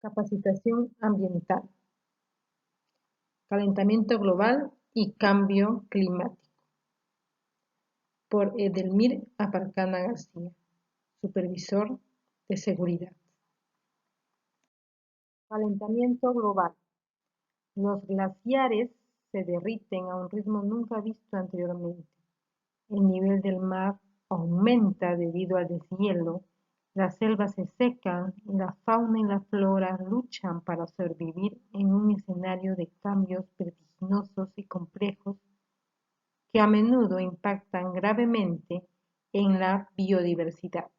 Capacitación ambiental, calentamiento global y cambio climático, por Edelmir Aparcana García, supervisor de seguridad. Calentamiento global. Los glaciares se derriten a un ritmo nunca visto anteriormente. El nivel del mar aumenta debido al deshielo, las selvas se secan y la fauna y la flora luchan para sobrevivir en un escenario de cambios vertiginosos y complejos que a menudo impactan gravemente en la biodiversidad.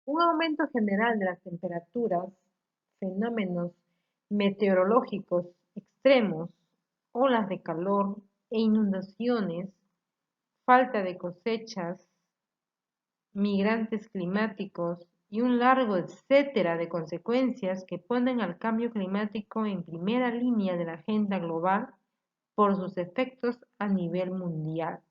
Un aumento general de las temperaturas, fenómenos meteorológicos extremos, olas de calor e inundaciones, falta de cosechas, migrantes climáticos y un largo etcétera de consecuencias que ponen al cambio climático en primera línea de la agenda global por sus efectos a nivel mundial.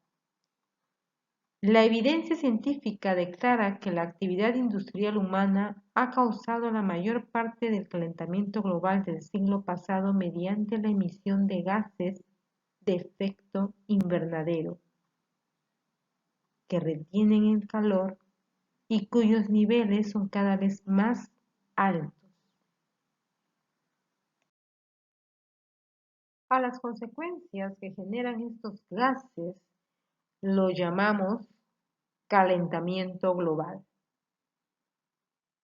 La evidencia científica declara que la actividad industrial humana ha causado la mayor parte del calentamiento global del siglo pasado mediante la emisión de gases de efecto invernadero, que retienen el calor y cuyos niveles son cada vez más altos. A las consecuencias que generan estos gases lo llamamos calentamiento global.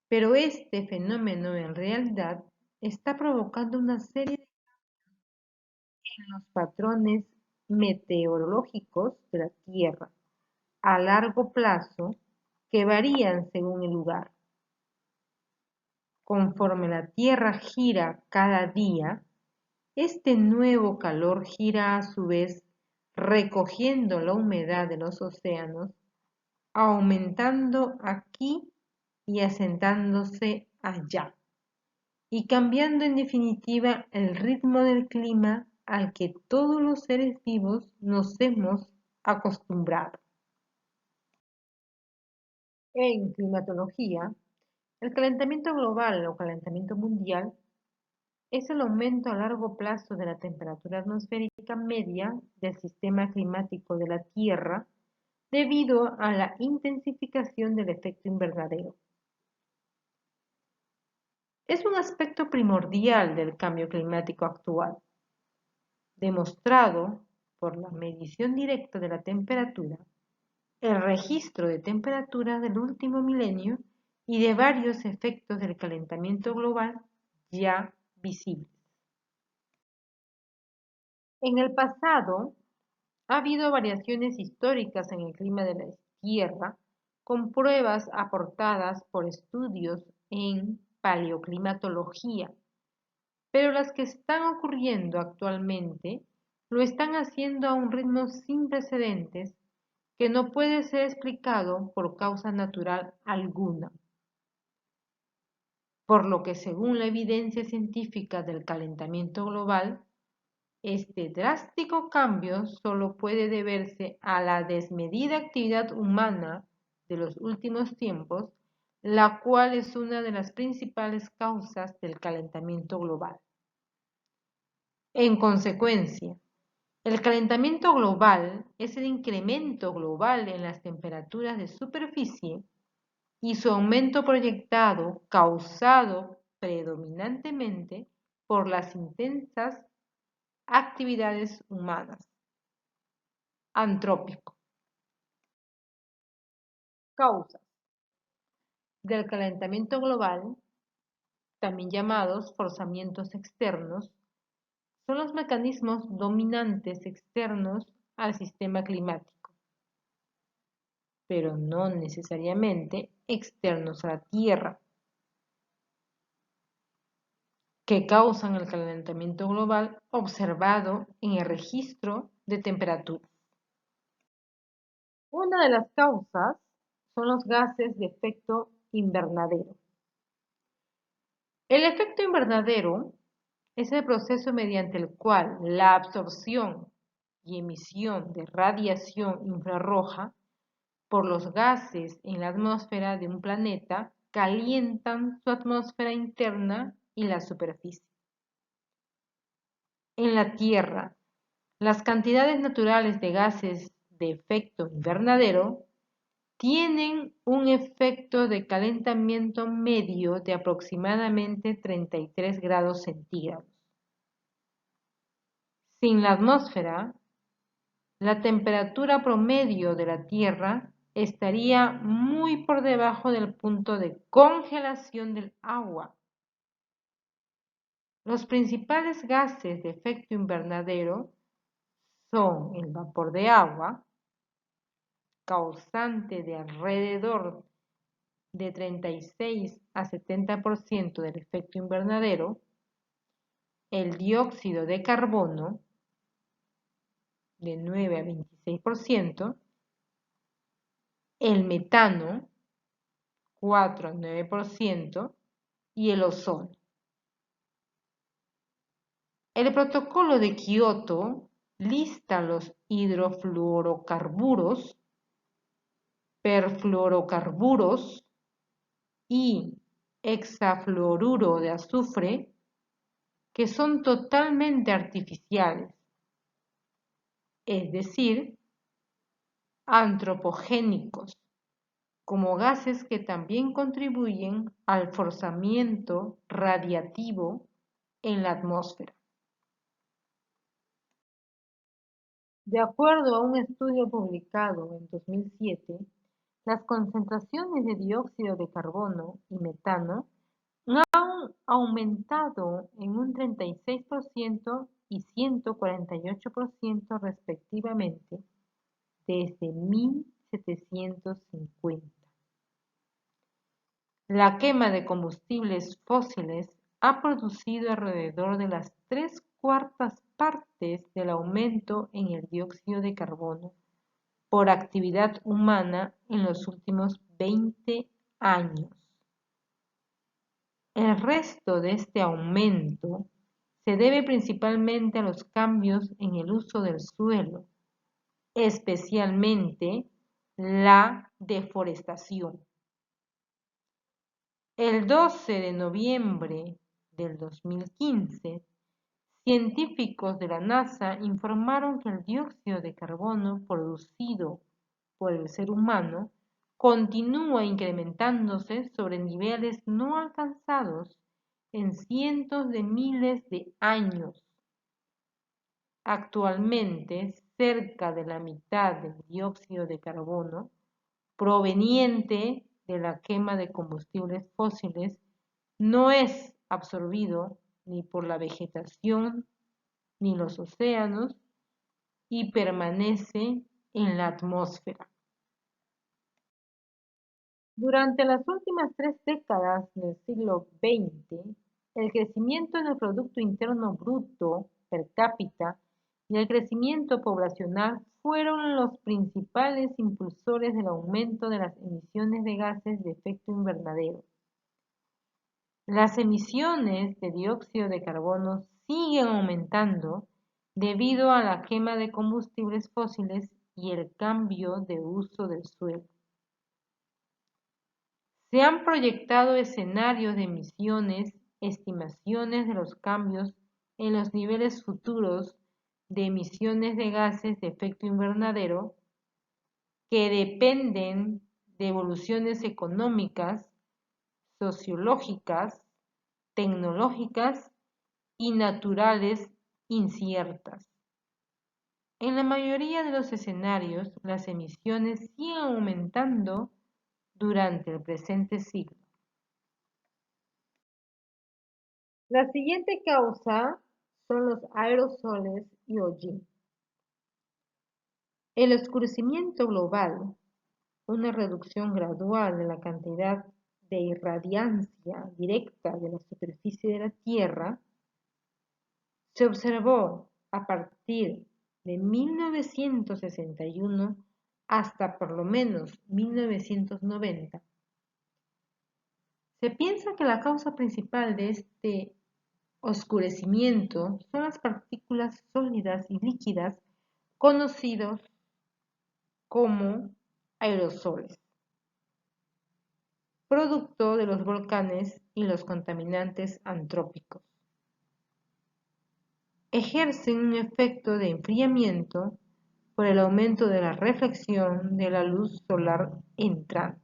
Pero este fenómeno en realidad está provocando una serie de cambios en los patrones meteorológicos de la Tierra a largo plazo que varían según el lugar. Conforme la Tierra gira cada día, este nuevo calor gira a su vez recogiendo la humedad de los océanos, aumentando aquí y asentándose allá, y cambiando en definitiva el ritmo del clima al que todos los seres vivos nos hemos acostumbrado. En climatología, el calentamiento global o calentamiento mundial es el aumento a largo plazo de la temperatura atmosférica media del sistema climático de la Tierra debido a la intensificación del efecto invernadero. Es un aspecto primordial del cambio climático actual, demostrado por la medición directa de la temperatura, el registro de temperatura del último milenio y de varios efectos del calentamiento global ya visibles. En el pasado, ha habido variaciones históricas en el clima de la Tierra con pruebas aportadas por estudios en paleoclimatología, pero las que están ocurriendo actualmente lo están haciendo a un ritmo sin precedentes que no puede ser explicado por causa natural alguna. Por lo que según la evidencia científica del calentamiento global, este drástico cambio solo puede deberse a la desmedida actividad humana de los últimos tiempos, la cual es una de las principales causas del calentamiento global. En consecuencia, el calentamiento global es el incremento global en las temperaturas de superficie y su aumento proyectado causado predominantemente por las intensas actividades humanas. Antrópico. Causas del calentamiento global, también llamados forzamientos externos, son los mecanismos dominantes externos al sistema climático, pero no necesariamente externos a la Tierra, que causan el calentamiento global observado en el registro de temperaturas. Una de las causas son los gases de efecto invernadero. El efecto invernadero es el proceso mediante el cual la absorción y emisión de radiación infrarroja por los gases en la atmósfera de un planeta calientan su atmósfera interna y la superficie. En la Tierra, las cantidades naturales de gases de efecto invernadero tienen un efecto de calentamiento medio de aproximadamente 33 grados centígrados. Sin la atmósfera, la temperatura promedio de la Tierra estaría muy por debajo del punto de congelación del agua. Los principales gases de efecto invernadero son el vapor de agua, causante de alrededor de 36 a 70% del efecto invernadero, el dióxido de carbono, de 9 a 26%, el metano, 4 a 9%, y el ozono. El protocolo de Kioto lista los hidrofluorocarburos, perfluorocarburos y hexafluoruro de azufre, que son totalmente artificiales, es decir, antropogénicos, como gases que también contribuyen al forzamiento radiativo en la atmósfera. De acuerdo a un estudio publicado en 2007, las concentraciones de dióxido de carbono y metano han aumentado en un 36% y 148% respectivamente desde 1750. La quema de combustibles fósiles ha producido alrededor de las 3/4 partes del aumento en el dióxido de carbono por actividad humana en los últimos 20 años. El resto de este aumento se debe principalmente a los cambios en el uso del suelo, especialmente la deforestación. El 12 de noviembre del 2015, científicos de la NASA informaron que el dióxido de carbono producido por el ser humano continúa incrementándose sobre niveles no alcanzados en cientos de miles de años. Actualmente, cerca de la mitad del dióxido de carbono proveniente de la quema de combustibles fósiles no es absorbido ni por la vegetación ni los océanos y permanece en la atmósfera. Durante las últimas 3 décadas del siglo XX, el crecimiento en el Producto Interno Bruto per cápita y el crecimiento poblacional fueron los principales impulsores del aumento de las emisiones de gases de efecto invernadero. Las emisiones de dióxido de carbono siguen aumentando debido a la quema de combustibles fósiles y el cambio de uso del suelo. Se han proyectado escenarios de estimaciones de los cambios en los niveles futuros de emisiones de gases de efecto invernadero que dependen de evoluciones económicas, sociológicas, tecnológicas y naturales inciertas. En la mayoría de los escenarios, las emisiones siguen aumentando durante el presente siglo. La siguiente causa son los aerosoles y hollín. El oscurecimiento global, una reducción gradual de la cantidad de irradiancia directa de la superficie de la Tierra, se observó a partir de 1961 hasta por lo menos 1990. Se piensa que la causa principal de este oscurecimiento son las partículas sólidas y líquidas conocidos como aerosoles. producto de los volcanes y los contaminantes antrópicos. Ejercen un efecto de enfriamiento por el aumento de la reflexión de la luz solar entrante.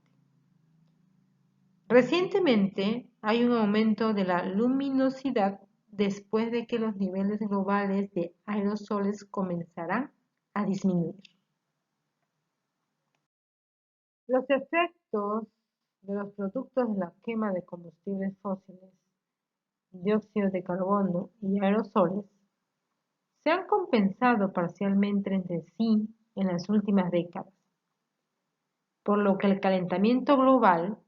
Recientemente hay un aumento de la luminosidad después de que los niveles globales de aerosoles comenzarán a disminuir. Los efectos de los productos de la quema de combustibles fósiles, dióxido de carbono y aerosoles se han compensado parcialmente entre sí en las últimas décadas, por lo que el calentamiento global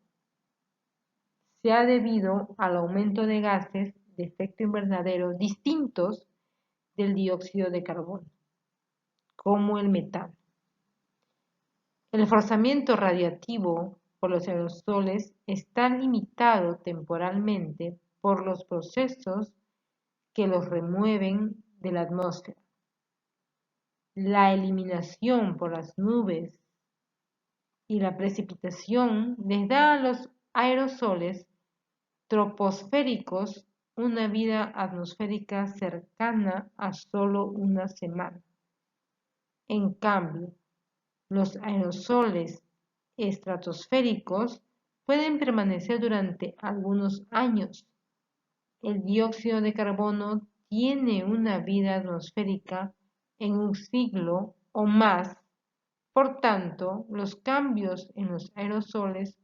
se ha debido al aumento de gases de efecto invernadero distintos del dióxido de carbono, como el metano. El forzamiento radiactivo por los aerosoles está limitado temporalmente por los procesos que los remueven de la atmósfera. La eliminación por las nubes y la precipitación les da a los aerosoles troposféricos una vida atmosférica cercana a solo una semana. En cambio, los aerosoles estratosféricos pueden permanecer durante algunos años. El dióxido de carbono tiene una vida atmosférica en un siglo o más. Por tanto, los cambios en los aerosoles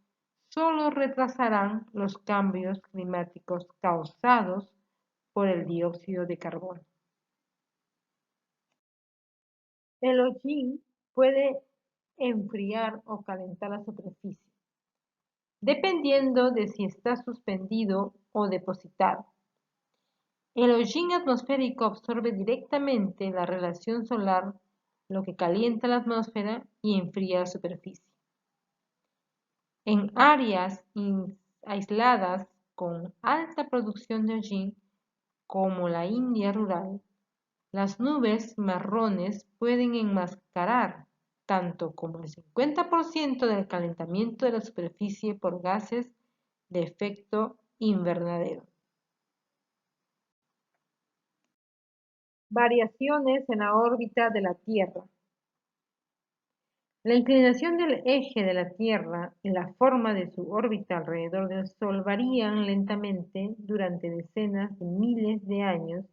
solo retrasarán los cambios climáticos causados por el dióxido de carbono. El hollín puede enfriar o calentar la superficie, dependiendo de si está suspendido o depositado. El hollín atmosférico absorbe directamente la radiación solar, lo que calienta la atmósfera y enfría la superficie. En áreas aisladas con alta producción de hollín, como la India rural, las nubes marrones pueden enmascarar tanto como el 50% del calentamiento de la superficie por gases de efecto invernadero. Variaciones en la órbita de la Tierra. La inclinación del eje de la Tierra y la forma de su órbita alrededor del Sol varían lentamente durante decenas de miles de años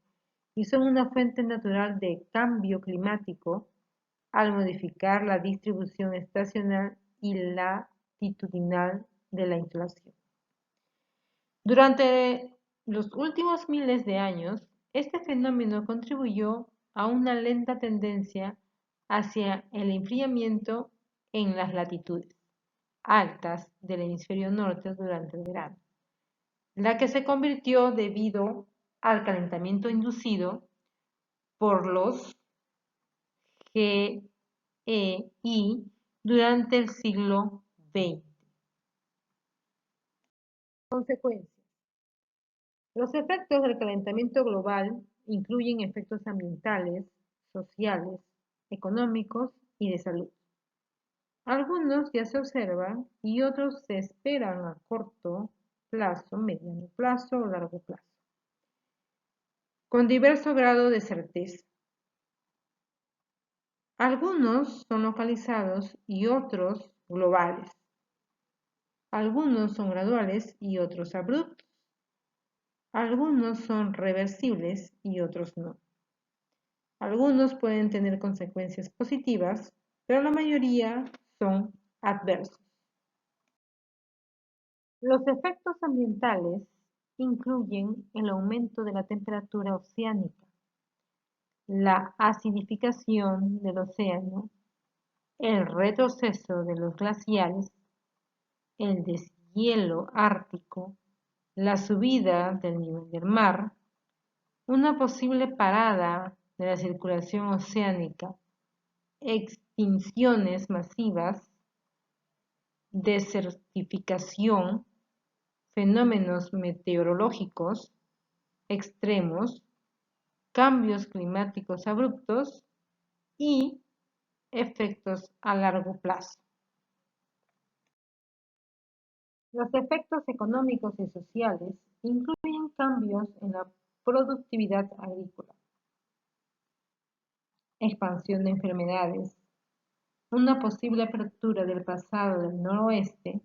y son una fuente natural de cambio climático al modificar la distribución estacional y latitudinal de la insolación. Durante los últimos miles de años, este fenómeno contribuyó a una lenta tendencia hacia el enfriamiento en las latitudes altas del hemisferio norte durante el verano, la que se convirtió debido al calentamiento inducido por los GEI durante el siglo XX. Consecuencias. Los efectos del calentamiento global incluyen efectos ambientales, sociales, económicos y de salud. Algunos ya se observan y otros se esperan a corto plazo, mediano plazo o largo plazo, con diverso grado de certeza. Algunos son localizados y otros globales. Algunos son graduales y otros abruptos. Algunos son reversibles y otros no. Algunos pueden tener consecuencias positivas, pero la mayoría son adversos. Los efectos ambientales incluyen el aumento de la temperatura oceánica, la acidificación del océano, el retroceso de los glaciares, el deshielo ártico, la subida del nivel del mar, una posible parada de la circulación oceánica, extinciones masivas, desertificación, fenómenos meteorológicos extremos, cambios climáticos abruptos y efectos a largo plazo. Los efectos económicos y sociales incluyen cambios en la productividad agrícola, expansión de enfermedades, una posible apertura del pasado del noroeste,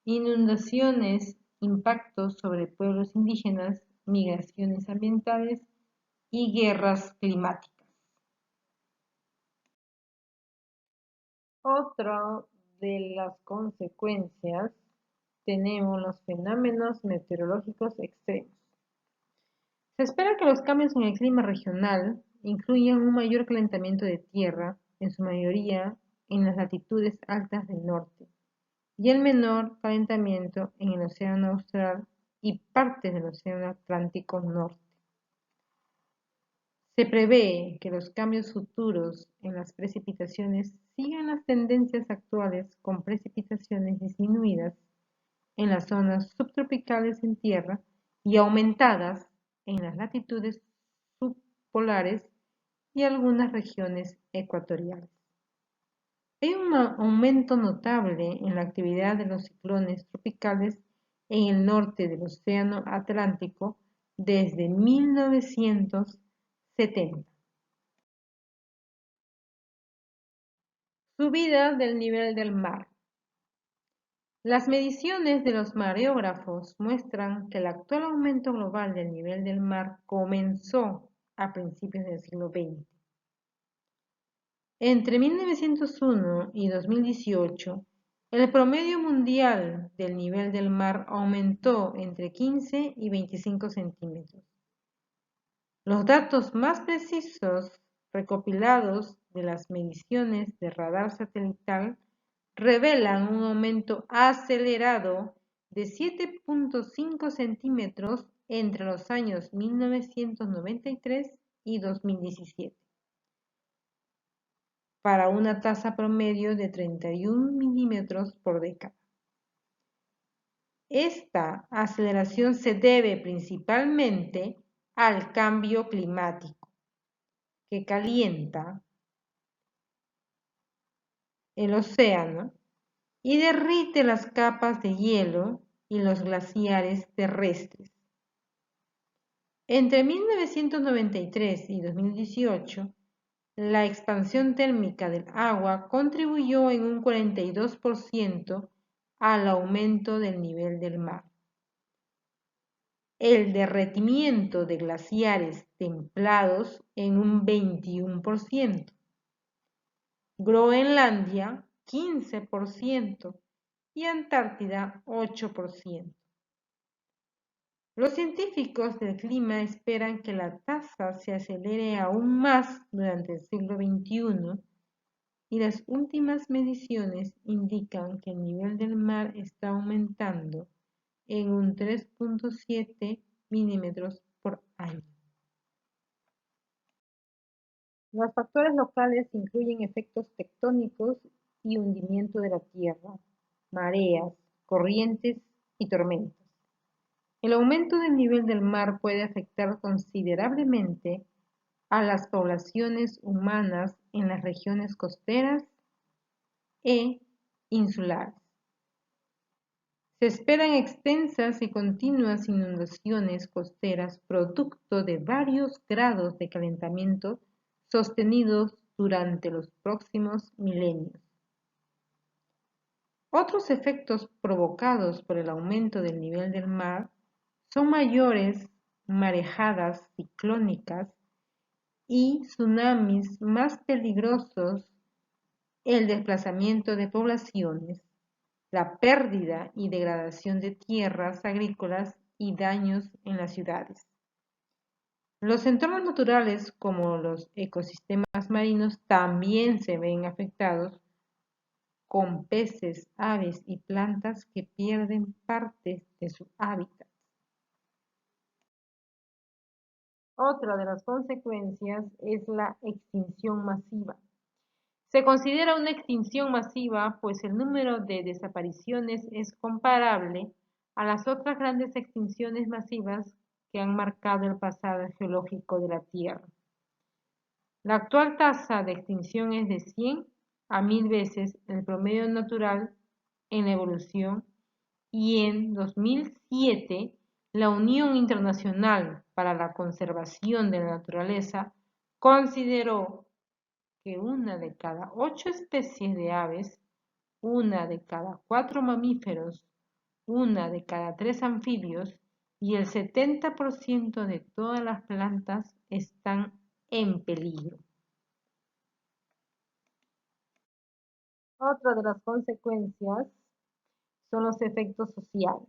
inundaciones, impactos sobre pueblos indígenas, migraciones ambientales y guerras climáticas. Otra de las consecuencias tenemos los fenómenos meteorológicos extremos. Se espera que los cambios en el clima regional incluyan un mayor calentamiento de tierra, en su mayoría en las latitudes altas del norte, y el menor calentamiento en el Océano Austral y partes del Océano Atlántico Norte. Se prevé que los cambios futuros en las precipitaciones sigan las tendencias actuales con precipitaciones disminuidas en las zonas subtropicales en tierra y aumentadas en las latitudes subpolares y algunas regiones ecuatoriales. Hay un aumento notable en la actividad de los ciclones tropicales en el norte del Océano Atlántico desde 1970. Subida del nivel del mar. Las mediciones de los mareógrafos muestran que el actual aumento global del nivel del mar comenzó a principios del siglo XX. Entre 1901 y 2018, el promedio mundial del nivel del mar aumentó entre 15 y 25 centímetros. Los datos más precisos recopilados de las mediciones de radar satelital revelan un aumento acelerado de 7.5 centímetros entre los años 1993 y 2017, para una tasa promedio de 31 milímetros por década. Esta aceleración se debe principalmente al cambio climático, que calienta el océano y derrite las capas de hielo y los glaciares terrestres. Entre 1993 y 2018, la expansión térmica del agua contribuyó en un 42% al aumento del nivel del mar. El derretimiento de glaciares templados en un 21%. Groenlandia 15% y Antártida 8%. Los científicos del clima esperan que la tasa se acelere aún más durante el siglo XXI y las últimas mediciones indican que el nivel del mar está aumentando en un 3.7 milímetros por año. Los factores locales incluyen efectos tectónicos y hundimiento de la tierra, mareas, corrientes y tormentas. El aumento del nivel del mar puede afectar considerablemente a las poblaciones humanas en las regiones costeras e insulares. Se esperan extensas y continuas inundaciones costeras producto de varios grados de calentamiento sostenidos durante los próximos milenios. Otros efectos provocados por el aumento del nivel del mar son mayores marejadas ciclónicas y tsunamis más peligrosos, el desplazamiento de poblaciones, la pérdida y degradación de tierras agrícolas y daños en las ciudades. Los entornos naturales, como los ecosistemas marinos, también se ven afectados, con peces, aves y plantas que pierden partes de su hábitat. Otra de las consecuencias es la extinción masiva. Se considera una extinción masiva pues el número de desapariciones es comparable a las otras grandes extinciones masivas que han marcado el pasado geológico de la Tierra. La actual tasa de extinción es de 100 a 1000 veces el promedio natural en la evolución y en 2007 la Unión Internacional para la Conservación de la Naturaleza consideró que una de cada 8 especies de aves, una de cada 4 mamíferos, una de cada 3 anfibios y el 70% de todas las plantas están en peligro. Otra de las consecuencias son los efectos sociales.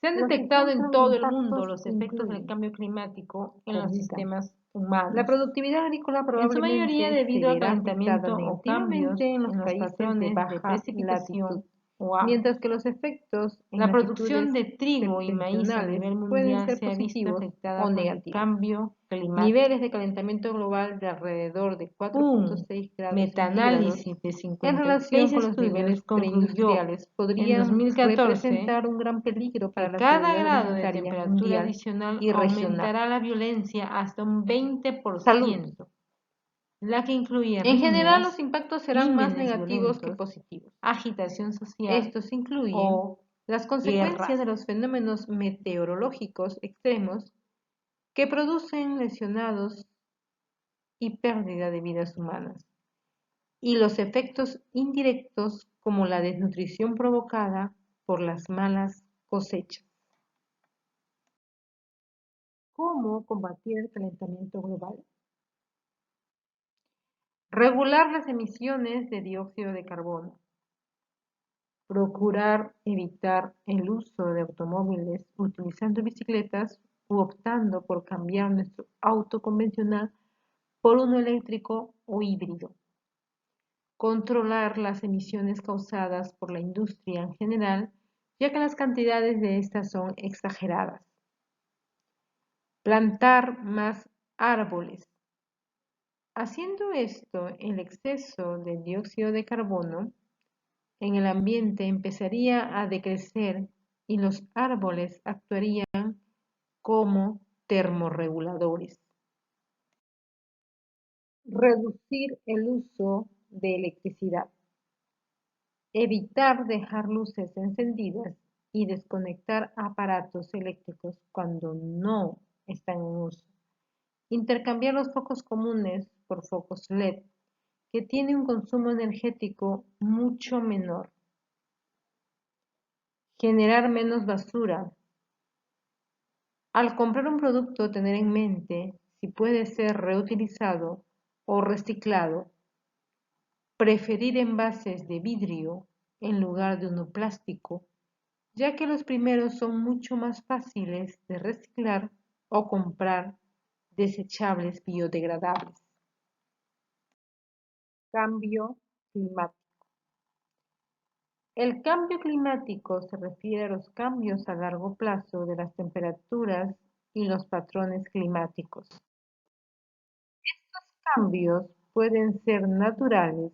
Se han detectado en todo el mundo los efectos del cambio climático en los sistemas humanos. La productividad agrícola En su probablemente mayoría se debido al verá afectada calentamiento o cambios negativamente en los en los países de patrones de baja precipitación latitud, o agua. mientras que los efectos en La producción latitudes de trigo y maíz a septentrionales nivel pueden mundial ser se ha visto positivos afectada o por el negativos. cambio climático. Niveles de calentamiento global de alrededor de Un 4.6 grados centígrados metaanálisis de en 56 relación con los estudios niveles concluyó preindustriales en podrían 2014 representar un gran peligro para que la cada seguridad grado de alimentaria temperatura mundial adicional y regional. aumentará la violencia hasta un Salud. 20%, la que incluye En general, los riñas, impactos serán más crímenes negativos que violentos, positivos. agitación social Estos incluyen o las consecuencias guerras. de los fenómenos meteorológicos extremos que producen lesionados y pérdida de vidas humanas, y los efectos indirectos como la desnutrición provocada por las malas cosechas. ¿Cómo combatir el calentamiento global? Regular las emisiones de dióxido de carbono. Procurar evitar el uso de automóviles utilizando bicicletas u optando por cambiar nuestro auto convencional por uno eléctrico o híbrido. Controlar las emisiones causadas por la industria en general, ya que las cantidades de estas son exageradas. Plantar más árboles. Haciendo esto, el exceso de dióxido de carbono en el ambiente empezaría a decrecer y los árboles actuarían como termorreguladores. Reducir el uso de electricidad. Evitar dejar luces encendidas y desconectar aparatos eléctricos cuando no están en uso. Intercambiar los focos comunes por focos LED, que tienen un consumo energético mucho menor. Generar menos basura. Al comprar un producto, tener en mente si puede ser reutilizado o reciclado. Preferir envases de vidrio en lugar de uno plástico, ya que los primeros son mucho más fáciles de reciclar o comprar desechables biodegradables. Cambio climático. El cambio climático se refiere a los cambios a largo plazo de las temperaturas y los patrones climáticos. Estos cambios pueden ser naturales,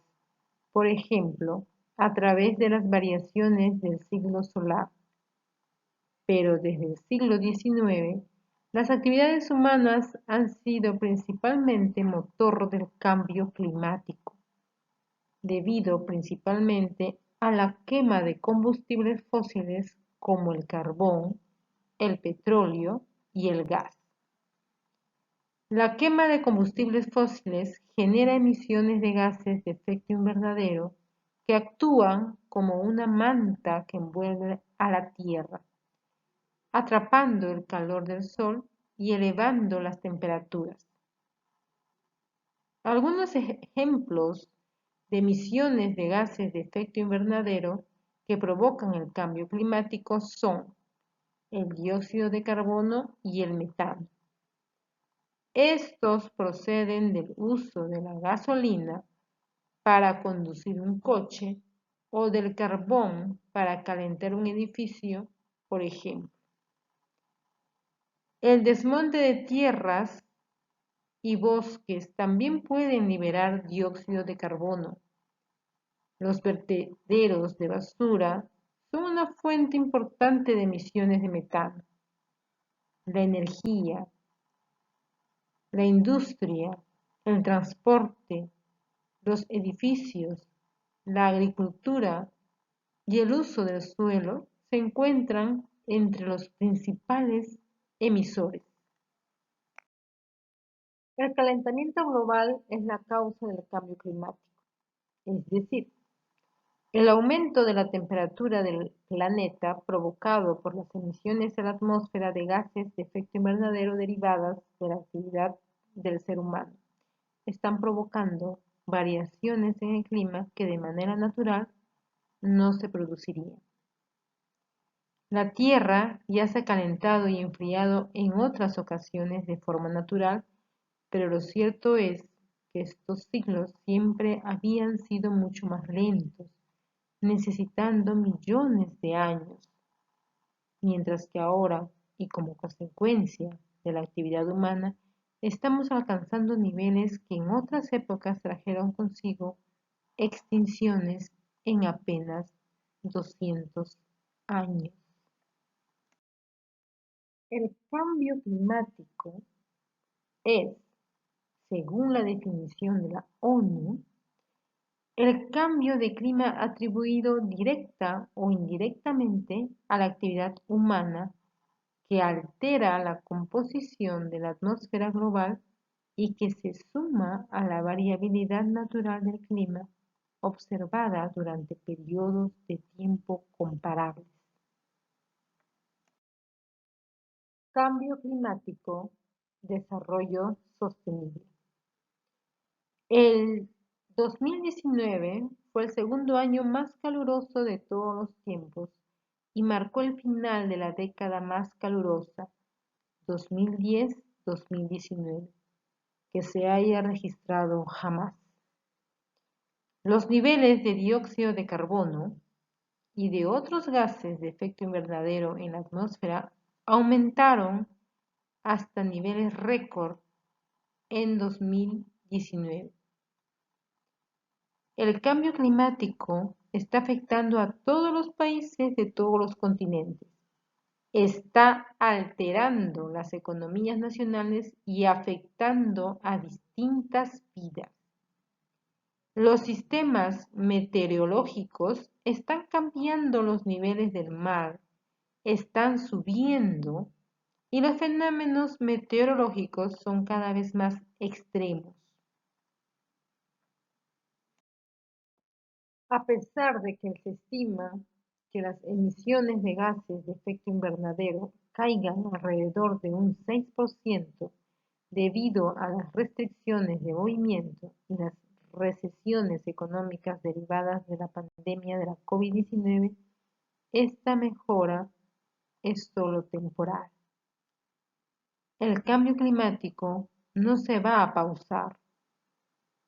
por ejemplo, a través de las variaciones del ciclo solar, pero desde el siglo XIX, las actividades humanas han sido principalmente motor del cambio climático, debido principalmente a la quema de combustibles fósiles como el carbón, el petróleo y el gas. La quema de combustibles fósiles genera emisiones de gases de efecto invernadero que actúan como una manta que envuelve a la Tierra, atrapando el calor del Sol y elevando las temperaturas. Algunos ejemplos de emisiones de gases de efecto invernadero que provocan el cambio climático son el dióxido de carbono y el metano. Estos proceden del uso de la gasolina para conducir un coche o del carbón para calentar un edificio, por ejemplo. El desmonte de tierras y bosques también pueden liberar dióxido de carbono. Los vertederos de basura son una fuente importante de emisiones de metano. La energía, la industria, el transporte, los edificios, la agricultura y el uso del suelo se encuentran entre los principales emisores. El calentamiento global es la causa del cambio climático, es decir, el aumento de la temperatura del planeta provocado por las emisiones a la atmósfera de gases de efecto invernadero derivadas de la actividad del ser humano están provocando variaciones en el clima que de manera natural no se producirían. La Tierra ya se ha calentado y enfriado en otras ocasiones de forma natural, pero lo cierto es que estos ciclos siempre habían sido mucho más lentos, necesitando millones de años, mientras que ahora, y como consecuencia de la actividad humana, estamos alcanzando niveles que en otras épocas trajeron consigo extinciones en apenas 200 años. El cambio climático es, según la definición de la ONU, el cambio de clima atribuido directa o indirectamente a la actividad humana que altera la composición de la atmósfera global y que se suma a la variabilidad natural del clima observada durante periodos de tiempo comparables. Cambio climático, desarrollo sostenible. El 2019 fue el segundo año más caluroso de todos los tiempos y marcó el final de la década más calurosa, 2010-2019, que se haya registrado jamás. Los niveles de dióxido de carbono y de otros gases de efecto invernadero en la atmósfera aumentaron hasta niveles récord en 2019. El cambio climático está afectando a todos los países de todos los continentes. Está alterando las economías nacionales y afectando a distintas vidas. Los sistemas meteorológicos están cambiando los niveles del mar, están subiendo y los fenómenos meteorológicos son cada vez más extremos. A pesar de que se estima que las emisiones de gases de efecto invernadero caigan alrededor de un 6% debido a las restricciones de movimiento y las recesiones económicas derivadas de la pandemia de la COVID-19, esta mejora es solo temporal. El cambio climático no se va a pausar.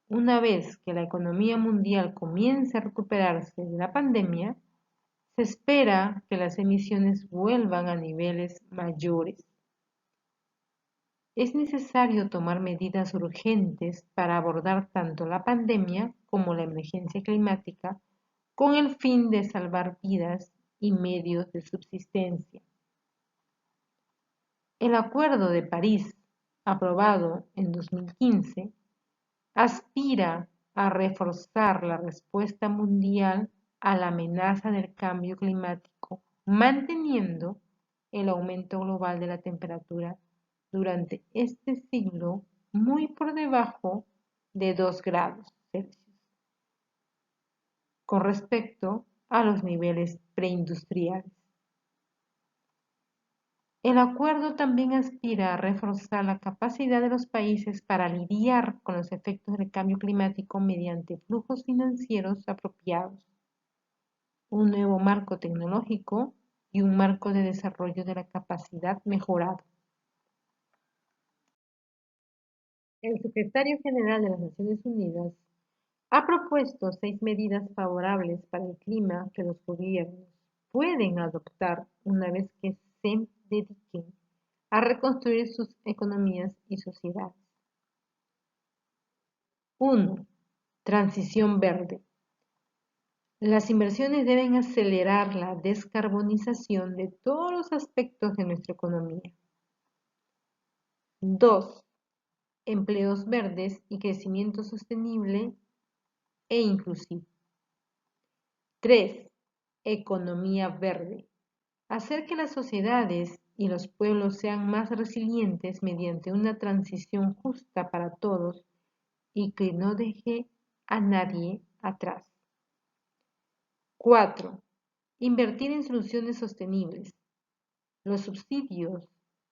Una vez que la economía mundial comience a recuperarse de la pandemia, se espera que las emisiones vuelvan a niveles mayores. Es necesario tomar medidas urgentes para abordar tanto la pandemia como la emergencia climática con el fin de salvar vidas y medios de subsistencia. El Acuerdo de París, aprobado en 2015, aspira a reforzar la respuesta mundial a la amenaza del cambio climático, manteniendo el aumento global de la temperatura durante este siglo muy por debajo de 2 grados Celsius con respecto a los niveles preindustriales. El acuerdo también aspira a reforzar la capacidad de los países para lidiar con los efectos del cambio climático mediante flujos financieros apropiados, un nuevo marco tecnológico y un marco de desarrollo de la capacidad mejorado. El secretario general de las Naciones Unidas ha propuesto 6 medidas favorables para el clima que los gobiernos pueden adoptar una vez que se dediquen a reconstruir sus economías y sociedades. 1. Transición verde. Las inversiones deben acelerar la descarbonización de todos los aspectos de nuestra economía. 2. Empleos verdes y crecimiento sostenible e inclusivo. 3. economía verde, hacer que las sociedades y los pueblos sean más resilientes mediante una transición justa para todos y que no deje a nadie atrás. 4. Invertir en soluciones sostenibles. Los subsidios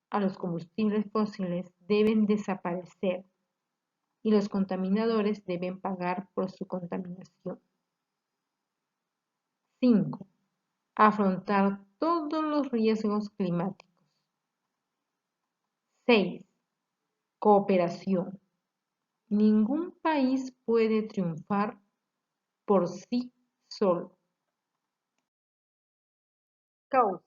a los combustibles fósiles deben desaparecer y los contaminadores deben pagar por su contaminación. 5. Afrontar todos los riesgos climáticos. 6. Cooperación. Ningún país puede triunfar por sí solo. Causas.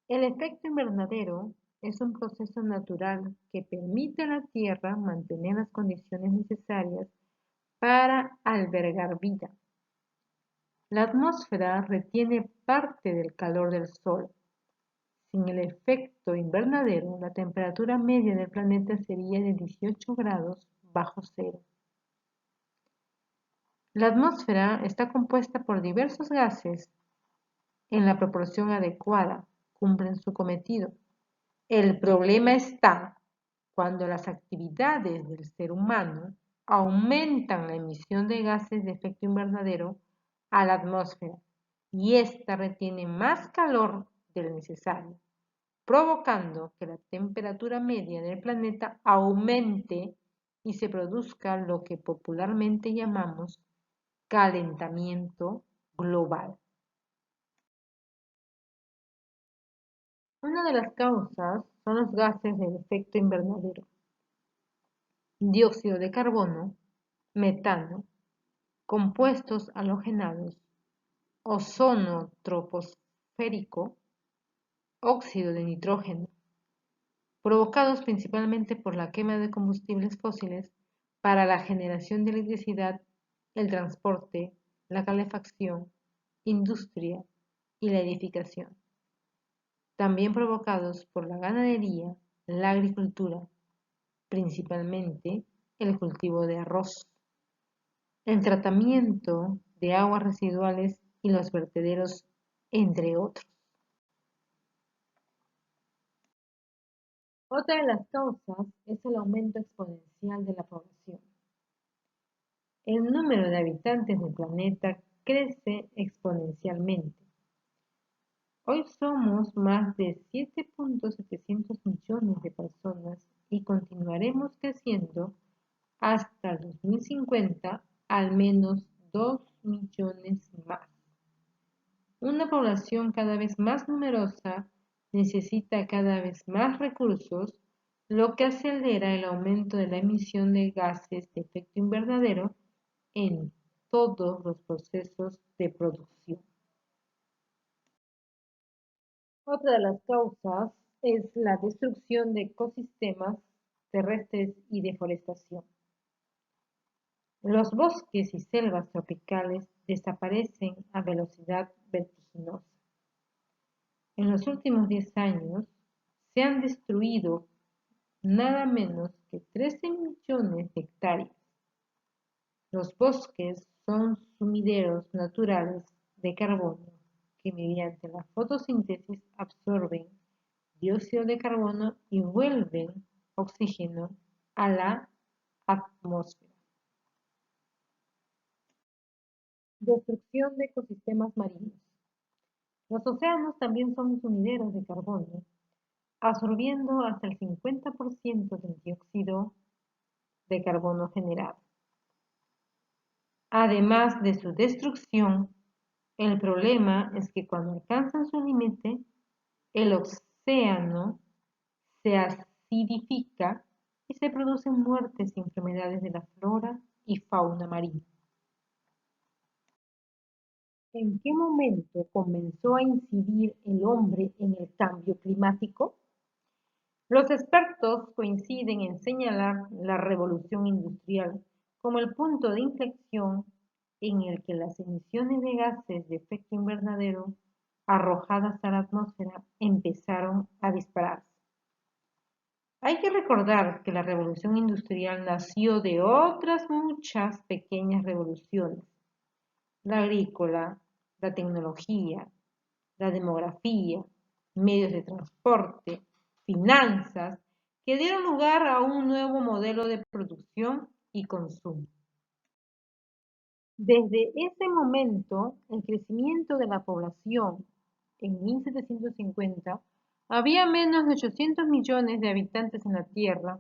El efecto invernadero es un proceso natural que permite a la Tierra mantener las condiciones necesarias para albergar vida. La atmósfera retiene parte del calor del Sol. Sin el efecto invernadero, la temperatura media del planeta sería de 18 grados bajo cero. La atmósfera está compuesta por diversos gases en la proporción adecuada, cumplen su cometido. El problema está cuando las actividades del ser humano aumentan la emisión de gases de efecto invernadero a la atmósfera y ésta retiene más calor del necesario, provocando que la temperatura media del planeta aumente y se produzca lo que popularmente llamamos calentamiento global. Una de las causas son los gases de efecto invernadero: dióxido de carbono, metano, compuestos halogenados, ozono troposférico, óxido de nitrógeno, provocados principalmente por la quema de combustibles fósiles para la generación de electricidad, el transporte, la calefacción, industria y la edificación. También provocados por la ganadería, la agricultura, principalmente el cultivo de arroz, el tratamiento de aguas residuales y los vertederos, entre otros. Otra de las causas es el aumento exponencial de la población. El número de habitantes del planeta crece exponencialmente. Hoy somos más de 7.700 millones de personas y continuaremos creciendo hasta el 2050 al menos 2 millones más. Una población cada vez más numerosa necesita cada vez más recursos, lo que acelera el aumento de la emisión de gases de efecto invernadero en todos los procesos de producción. Otra de las causas es la destrucción de ecosistemas terrestres y deforestación. Los bosques y selvas tropicales desaparecen a velocidad vertiginosa. En los últimos 10 años se han destruido nada menos que 13 millones de hectáreas. Los bosques son sumideros naturales de carbono que mediante la fotosíntesis absorben dióxido de carbono y vuelven oxígeno a la atmósfera. Destrucción de ecosistemas marinos. Los océanos también son sumideros de carbono, absorbiendo hasta el 50% del dióxido de carbono generado. Además de su destrucción, el problema es que cuando alcanzan su límite, el océano se acidifica y se producen muertes y enfermedades de la flora y fauna marina. ¿En qué momento comenzó a incidir el hombre en el cambio climático? Los expertos coinciden en señalar la revolución industrial como el punto de inflexión en el que las emisiones de gases de efecto invernadero arrojadas a la atmósfera empezaron a dispararse. Hay que recordar que la revolución industrial nació de otras muchas pequeñas revoluciones: la agrícola, la tecnología, la demografía, medios de transporte, finanzas, que dieron lugar a un nuevo modelo de producción y consumo. Desde ese momento, el crecimiento de la población en 1750 había menos de 800 millones de habitantes en la Tierra.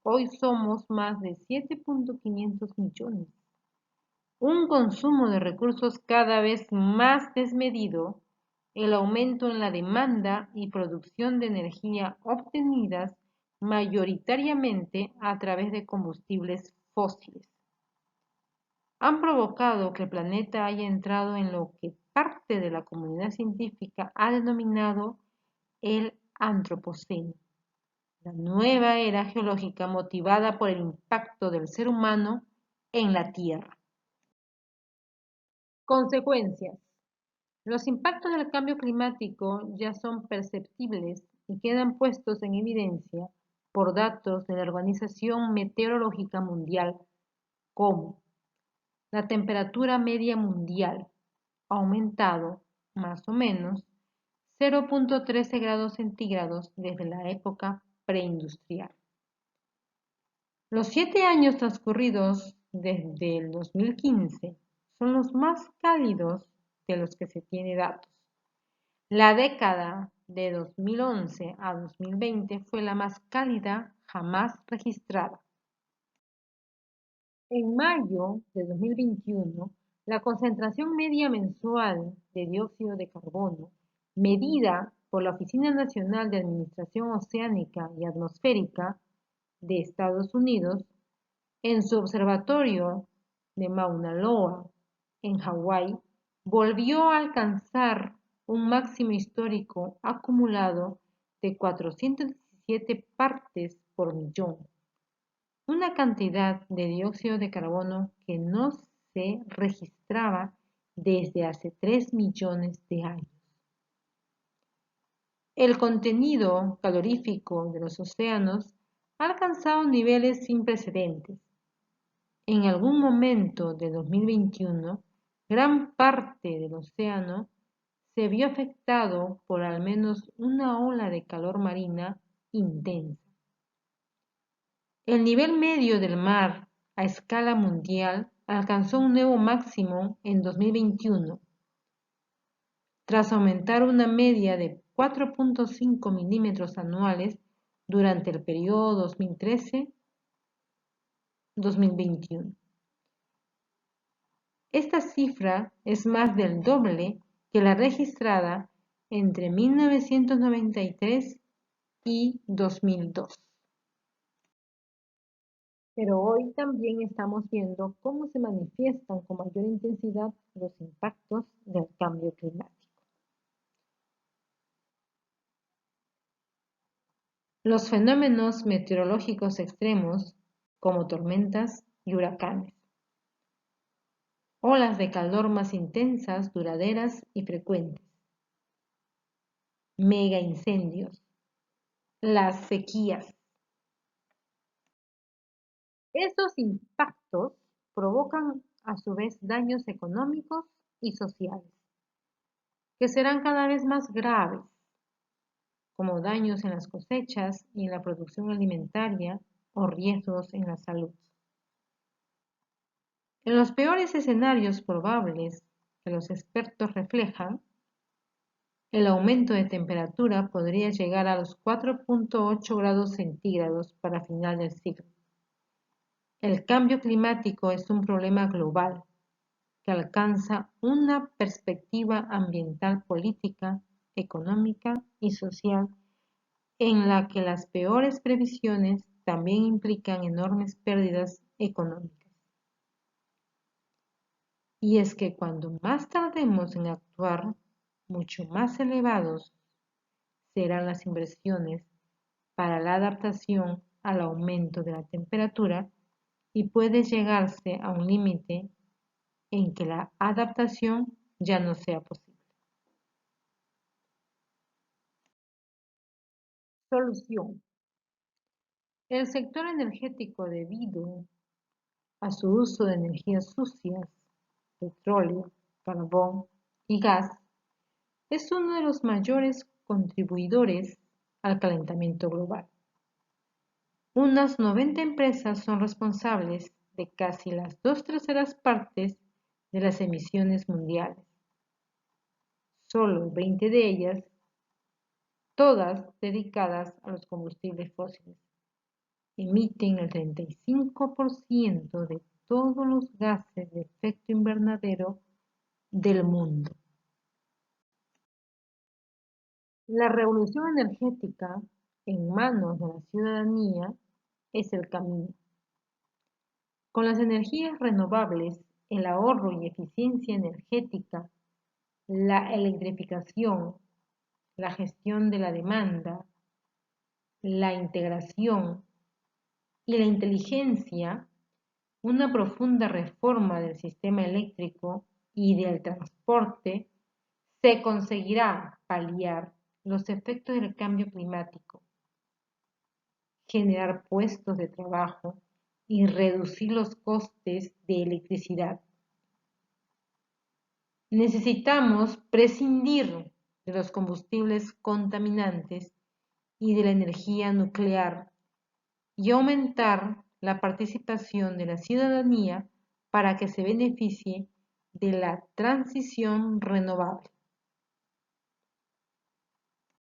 Hoy somos más de 7.500 millones. Un consumo de recursos cada vez más desmedido, el aumento en la demanda y producción de energía obtenidas mayoritariamente a través de combustibles fósiles, han provocado que el planeta haya entrado en lo que parte de la comunidad científica ha denominado el Antropoceno, la nueva era geológica motivada por el impacto del ser humano en la Tierra. Consecuencias. Los impactos del cambio climático ya son perceptibles y quedan puestos en evidencia por datos de la Organización Meteorológica Mundial, como la temperatura media mundial ha aumentado más o menos 0.13 grados centígrados desde la época preindustrial. Los 7 años transcurridos desde el 2015 son los más cálidos de los que se tiene datos. La década de 2011 a 2020 fue la más cálida jamás registrada. En mayo de 2021, la concentración media mensual de dióxido de carbono, medida por la Oficina Nacional de Administración Oceánica y Atmosférica de Estados Unidos, en su observatorio de Mauna Loa, en Hawái, volvió a alcanzar un máximo histórico acumulado de 417 partes por millón, una cantidad de dióxido de carbono que no se registraba desde hace 3 millones de años. El contenido calorífico de los océanos ha alcanzado niveles sin precedentes. En algún momento de 2021, gran parte del océano se vio afectado por al menos una ola de calor marina intensa. El nivel medio del mar a escala mundial alcanzó un nuevo máximo en 2021, tras aumentar una media de 4.5 milímetros anuales durante el periodo 2013-2021. Esta cifra es más del doble que la registrada entre 1993 y 2002. Pero hoy también estamos viendo cómo se manifiestan con mayor intensidad los impactos del cambio climático. Los fenómenos meteorológicos extremos, como tormentas y huracanes. Olas de calor más intensas, duraderas y frecuentes. Mega incendios. Las sequías. Estos impactos provocan a su vez daños económicos y sociales, que serán cada vez más graves, como daños en las cosechas y en la producción alimentaria o riesgos en la salud. En los peores escenarios probables que los expertos reflejan, el aumento de temperatura podría llegar a los 4.8 grados centígrados para final del siglo. El cambio climático es un problema global que alcanza una perspectiva ambiental, política, económica y social en la que las peores previsiones también implican enormes pérdidas económicas. Y es que cuando más tardemos en actuar, mucho más elevados serán las inversiones para la adaptación al aumento de la temperatura y puede llegarse a un límite en que la adaptación ya no sea posible. Solución. El sector energético, debido a su uso de energías sucias, petróleo, carbón y gas, es uno de los mayores contribuidores al calentamiento global. Unas 90 empresas son responsables de casi las 2/3 partes de las emisiones mundiales. Solo 20 de ellas, todas dedicadas a los combustibles fósiles, emiten el 35% de todos los gases de efecto invernadero del mundo. La revolución energética en manos de la ciudadanía es el camino. Con las energías renovables, el ahorro y eficiencia energética, la electrificación, la gestión de la demanda, la integración y la inteligencia, una profunda reforma del sistema eléctrico y del transporte, se conseguirá paliar los efectos del cambio climático, generar puestos de trabajo y reducir los costes de electricidad. Necesitamos prescindir de los combustibles contaminantes y de la energía nuclear y aumentar la participación de la ciudadanía para que se beneficie de la transición renovable.